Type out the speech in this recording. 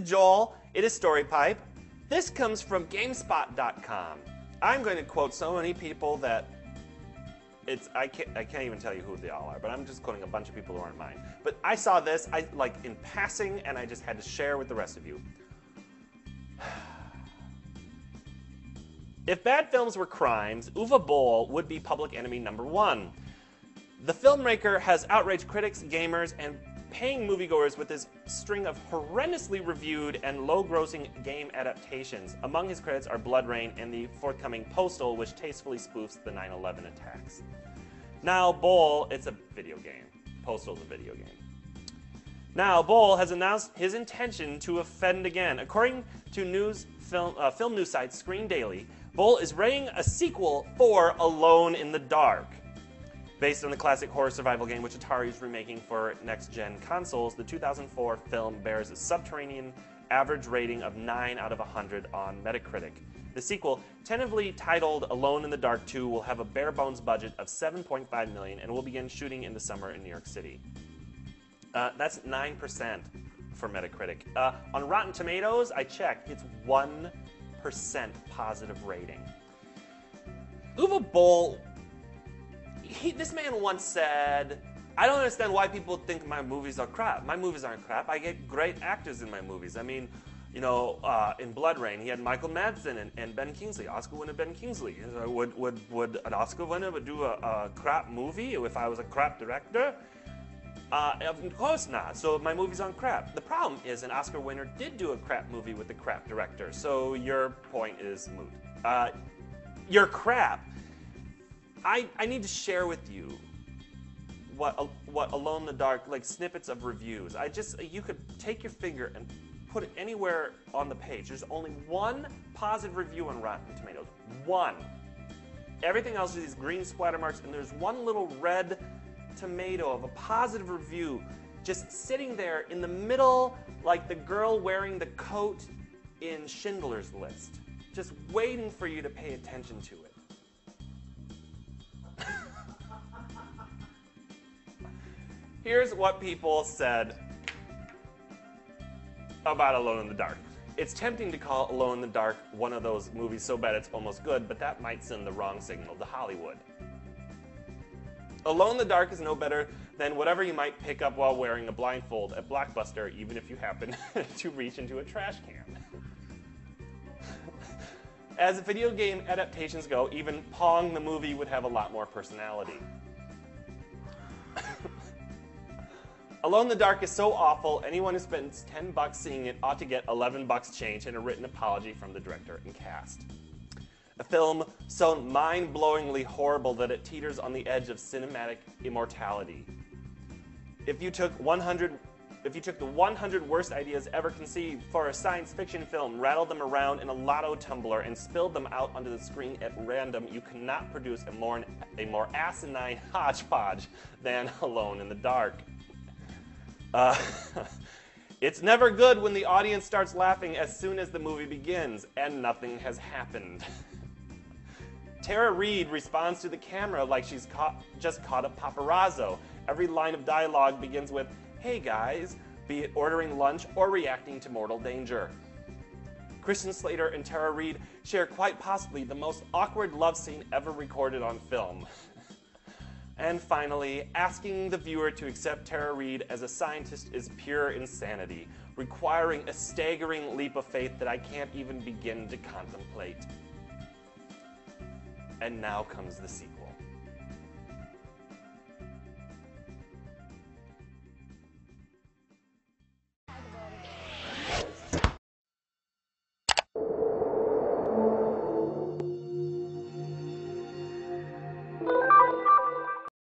Joel. It is StoryPipe. This comes from GameSpot.com. I'm going to quote so many people that I can't even tell you who they all are, but I'm just quoting a bunch of people who aren't mine. But I saw this like in passing, and I just had to share with the rest of you. If bad films were crimes, Uwe Boll would be public enemy #1. The filmmaker has outraged critics, gamers, and paying moviegoers with his string of horrendously reviewed and low-grossing game adaptations. Among his credits are Blood Rain and the forthcoming Postal, which tastefully spoofs the 9/11 attacks. Now, Boll, it's a video game. Postal's a video game. Now, Boll has announced his intention to offend again. According to film news site Screen Daily, Boll is writing a sequel for Alone in the Dark. Based on the classic horror survival game which Atari is remaking for next-gen consoles, the 2004 film bears a subterranean average rating of 9 out of 100 on Metacritic. The sequel, tentatively titled Alone in the Dark 2, will have a bare-bones budget of $7.5 million and will begin shooting in the summer in New York City. That's 9% for Metacritic. On Rotten Tomatoes, I checked, it's 1% positive rating. Uwe Boll, this man once said, I don't understand why people think my movies are crap. My movies aren't crap. I get great actors in my movies. I mean, you know, in Blood Rain, he had Michael Madsen and Ben Kingsley, Oscar winner Ben Kingsley. Would an Oscar winner do a crap movie if I was a crap director? Of course not. So my movies aren't crap. The problem is an Oscar winner did do a crap movie with a crap director. So your point is moot. You're crap. I need to share with you what Alone in the Dark, like snippets of reviews. You could take your finger and put it anywhere on the page. There's only one positive review on Rotten Tomatoes. One. Everything else is these green splatter marks, and there's one little red tomato of a positive review just sitting there in the middle, like the girl wearing the coat in Schindler's List, just waiting for you to pay attention to it. Here's what people said about Alone in the Dark. It's tempting to call Alone in the Dark one of those movies so bad it's almost good, but that might send the wrong signal to Hollywood. Alone in the Dark is no better than whatever you might pick up while wearing a blindfold at Blockbuster, even if you happen to reach into a trash can. As video game adaptations go, even Pong the movie would have a lot more personality. Alone in the Dark is so awful, anyone who spends $10 seeing it ought to get $11 change and a written apology from the director and cast. A film so mind-blowingly horrible that it teeters on the edge of cinematic immortality. If you took the 100 worst ideas ever conceived for a science fiction film, rattled them around in a lotto tumbler, and spilled them out onto the screen at random, you cannot produce a more asinine hodgepodge than Alone in the Dark. It's never good when the audience starts laughing as soon as the movie begins, and nothing has happened. Tara Reid responds to the camera like she's just caught a paparazzo. Every line of dialogue begins with, "Hey guys," be it ordering lunch or reacting to mortal danger. Christian Slater and Tara Reid share quite possibly the most awkward love scene ever recorded on film. And finally, asking the viewer to accept Tara Reid as a scientist is pure insanity, requiring a staggering leap of faith that I can't even begin to contemplate. And now comes the sequel.